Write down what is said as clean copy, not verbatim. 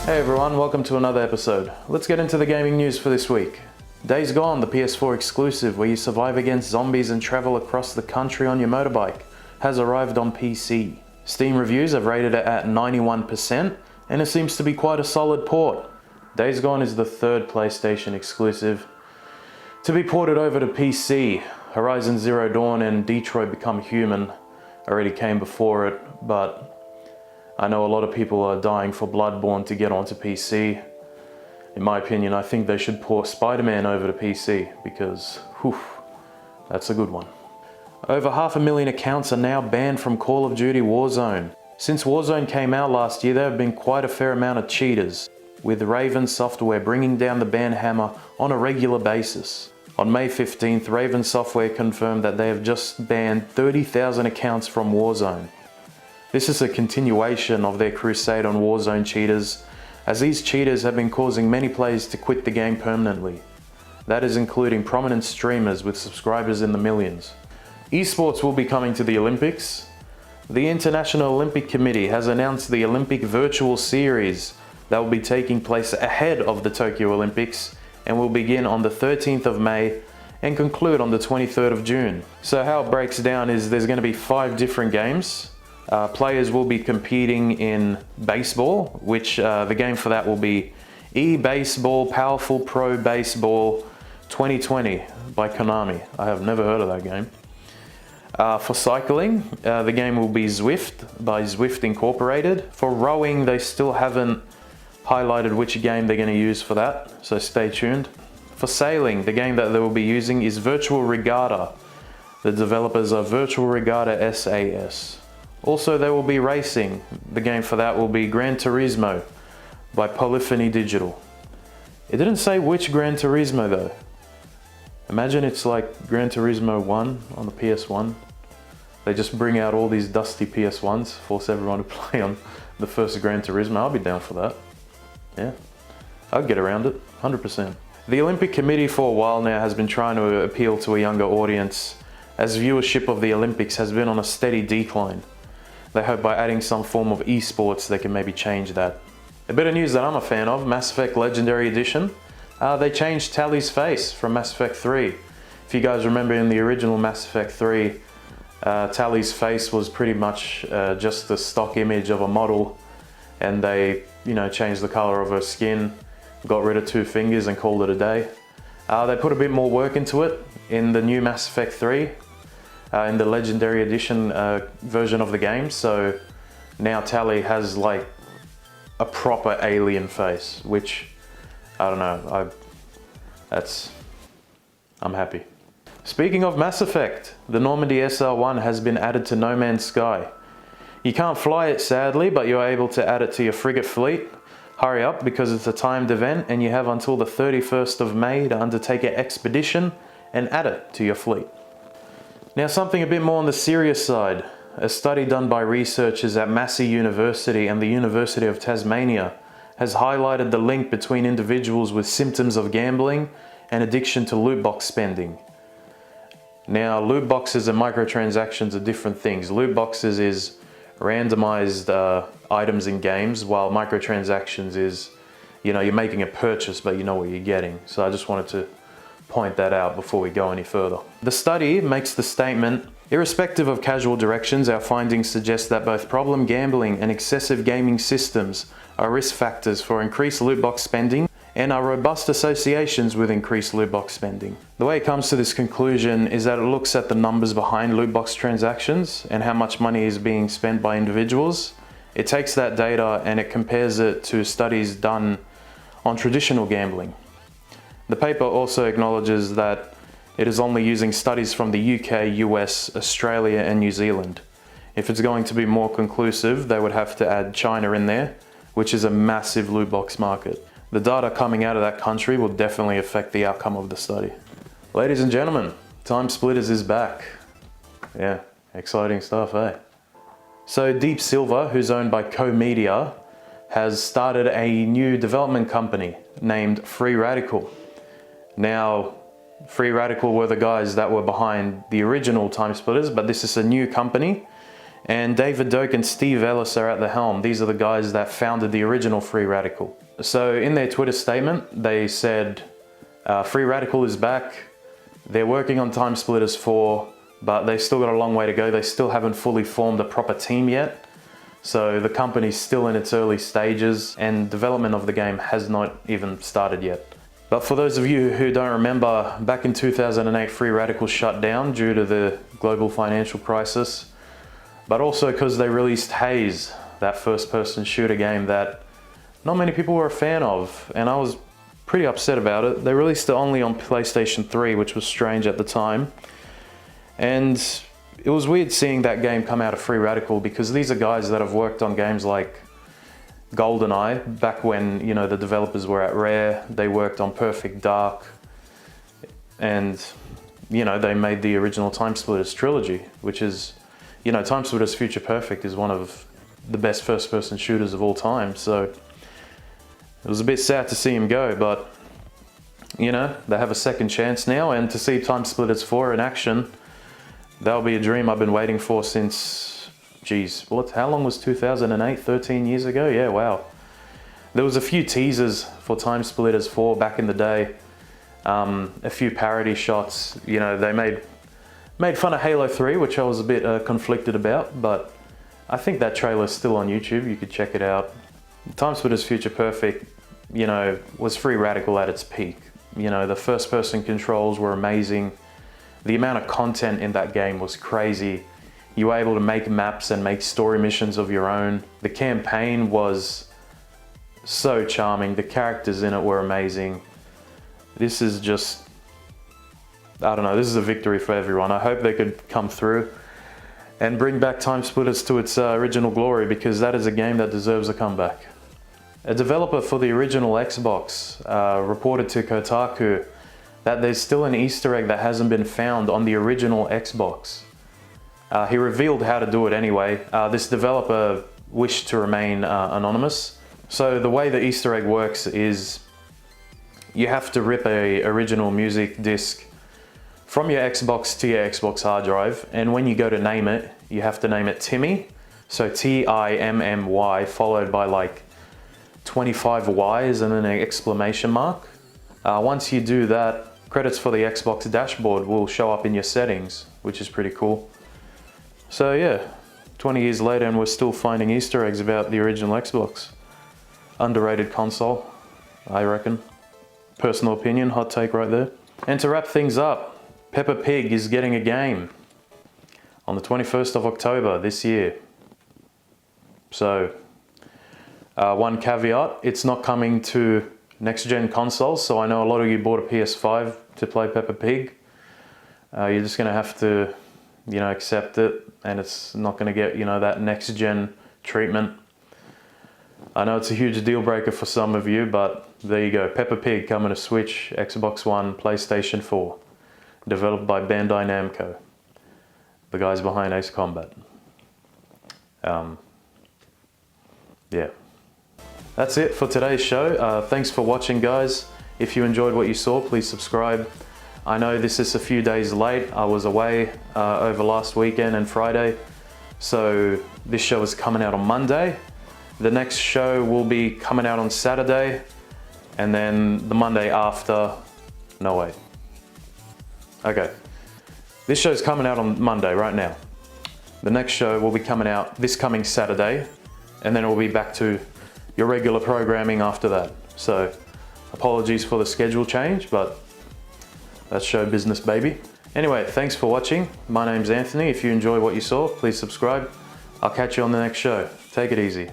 Hey everyone, welcome to another episode. Let's get into the gaming news for this week. Days Gone, the PS4 exclusive where you survive against zombies and travel across the country on your motorbike, has arrived on PC. Steam reviews have rated it at 91% and it seems to be quite a solid port. Days Gone is the third PlayStation exclusive to be ported over to PC. Horizon Zero Dawn and Detroit Become Human already came before it, but I know a lot of people are dying for Bloodborne to get onto PC. In my opinion, I think they should port Spider-Man over to PC because, whew, that's a good one. Over 500,000 accounts are now banned from Call of Duty Warzone. Since Warzone came out last year, there have been quite a fair amount of cheaters, with Raven Software bringing down the ban hammer on a regular basis. On May 15th, Raven Software confirmed that they have just banned 30,000 accounts from Warzone. This is a continuation of their crusade on Warzone cheaters, as these cheaters have been causing many players to quit the game permanently. That is including prominent streamers with subscribers in the millions. Esports will be coming to the Olympics. The International Olympic Committee has announced the Olympic Virtual Series that will be taking place ahead of the Tokyo Olympics and will begin on the 13th of May and conclude on the 23rd of June. So how it breaks down is there's going to be 5 different games. Players will be competing in baseball, which the game for that will be eBaseball Powerful Pro Baseball 2020 by Konami. I have never heard of that game. For cycling, the game will be Zwift by Zwift Incorporated. For rowing, they still haven't highlighted which game they're going to use for that, so stay tuned. For sailing, the game that they will be using is Virtual Regatta. The developers are Virtual Regatta SAS. Also, there will be racing. The game for that will be Gran Turismo by Polyphony Digital. It didn't say which Gran Turismo though. Imagine it's like Gran Turismo 1 on the PS1. They just bring out all these dusty PS1s, force everyone to play on the first Gran Turismo. I'll be down for that. Yeah, I'd get around it, 100%. The Olympic Committee for a while now has been trying to appeal to a younger audience, as viewership of the Olympics has been on a steady decline. They hope by adding some form of esports they can maybe change that. A bit of news that I'm a fan of, Mass Effect Legendary Edition. They changed Tali's face from Mass Effect 3. If you guys remember in the original Mass Effect 3, Tali's face was pretty much just the stock image of a model, and they, changed the color of her skin, got rid of 2 fingers and called it a day. They put a bit more work into it in the new Mass Effect 3. In the Legendary Edition version of the game, so now Tali has like a proper alien face, which I don't know, I'm happy. Speaking of Mass Effect, the Normandy SR1 has been added to No Man's Sky. You can't fly it sadly, but you're able to add it to your frigate fleet. Hurry up because it's a timed event and you have until the 31st of May to undertake an expedition and add it to your fleet. Now something a bit more on the serious side. A study done by researchers at Massey University and the University of Tasmania has highlighted the link between individuals with symptoms of gambling and addiction to loot box spending. Now loot boxes and microtransactions are different things. Loot boxes is randomized items in games, while microtransactions is, you're making a purchase but you know what you're getting. So I just wanted to point that out before we go any further. The study makes the statement, irrespective of casual directions, our findings suggest that both problem gambling and excessive gaming systems are risk factors for increased loot box spending and are robust associations with increased loot box spending. The way it comes to this conclusion is that it looks at the numbers behind loot box transactions and how much money is being spent by individuals. It takes that data and it compares it to studies done on traditional gambling. The paper also acknowledges that it is only using studies from the UK, US, Australia and New Zealand. If it's going to be more conclusive, they would have to add China in there, which is a massive loot box market. The data coming out of that country will definitely affect the outcome of the study. Ladies and gentlemen, Timesplitters is back. Yeah, exciting stuff, eh? So Deep Silver, who's owned by Co-Media, has started a new development company named Free Radical. Now, Free Radical were the guys that were behind the original Timesplitters, but this is a new company And David Doak and Steve Ellis are at the helm. These are the guys that founded the original Free Radical. So in their Twitter statement, they said, Free Radical is back. They're working on Timesplitters 4, but they've still got a long way to go. They still haven't fully formed a proper team yet. So the company's still in its early stages and development of the game has not even started yet. But for those of you who don't remember, back in 2008, Free Radical shut down due to the global financial crisis, but also because they released Haze, that first-person shooter game that not many people were a fan of, and I was pretty upset about it. They released it only on PlayStation 3, which was strange at the time, and it was weird seeing that game come out of Free Radical because these are guys that have worked on games like GoldenEye, back when, you know, the developers were at Rare. They worked on Perfect Dark, and, you know, they made the original Timesplitters trilogy, which is, you know, Timesplitters Future Perfect is one of the best first-person shooters of all time, so it was a bit sad to see him go, but, you know, they have a second chance now, and to see Timesplitters 4 in action, that'll be a dream I've been waiting for since, geez, how long was 2008? 13 years ago? Yeah, wow. There was a few teasers for Timesplitters 4 back in the day, a few parody shots. You know, they made fun of Halo 3, which I was a bit conflicted about, but I think that trailer's still on YouTube. You could check it out. Timesplitters Future Perfect, you know, was Free Radical at its peak. You know, the first-person controls were amazing. The amount of content in that game was crazy. You were able to make maps and make story missions of your own. The campaign was so charming. The characters in it were amazing. This is just, I don't know, this is a victory for everyone. I hope they could come through and bring back Timesplitters to its original glory, because that is a game that deserves a comeback. A developer for the original Xbox reported to Kotaku that there's still an Easter egg that hasn't been found on the original Xbox. He revealed how to do it anyway. This developer wished to remain anonymous. So the way the Easter egg works is you have to rip a original music disc from your Xbox to your Xbox hard drive, and when you go to name it, you have to name it Timmy, so Timmy, followed by like 25 Y's and then an exclamation mark. Once you do that, credits for the Xbox dashboard will show up in your settings, which is pretty cool. So yeah, 20 years later and we're still finding Easter eggs about the original Xbox. Underrated console, I reckon. Personal opinion, hot take right there. And to wrap things up, Peppa Pig is getting a game on the 21st of October this year. So, one caveat, it's not coming to next-gen consoles, so I know a lot of you bought a PS5 to play Peppa Pig. You're just gonna have to, you know, accept it, and it's not gonna get, you know, that next-gen treatment. I know it's a huge deal breaker for some of you, but there you go. Peppa Pig coming to Switch, Xbox One, PlayStation 4. Developed by Bandai Namco, the guys behind Ace Combat. Yeah. That's it for today's show. Thanks for watching, guys. If you enjoyed what you saw, please subscribe. I know this is a few days late. I was away over last weekend and Friday, so this show is coming out on Monday. The next show will be coming out on Saturday, and then the Monday after, no wait. Okay, this show's coming out on Monday right now. The next show will be coming out this coming Saturday, and then it will be back to your regular programming after that. So apologies for the schedule change, but that's show business, baby. Anyway, thanks for watching. My name's Anthony. If you enjoy what you saw, please subscribe. I'll catch you on the next show. Take it easy.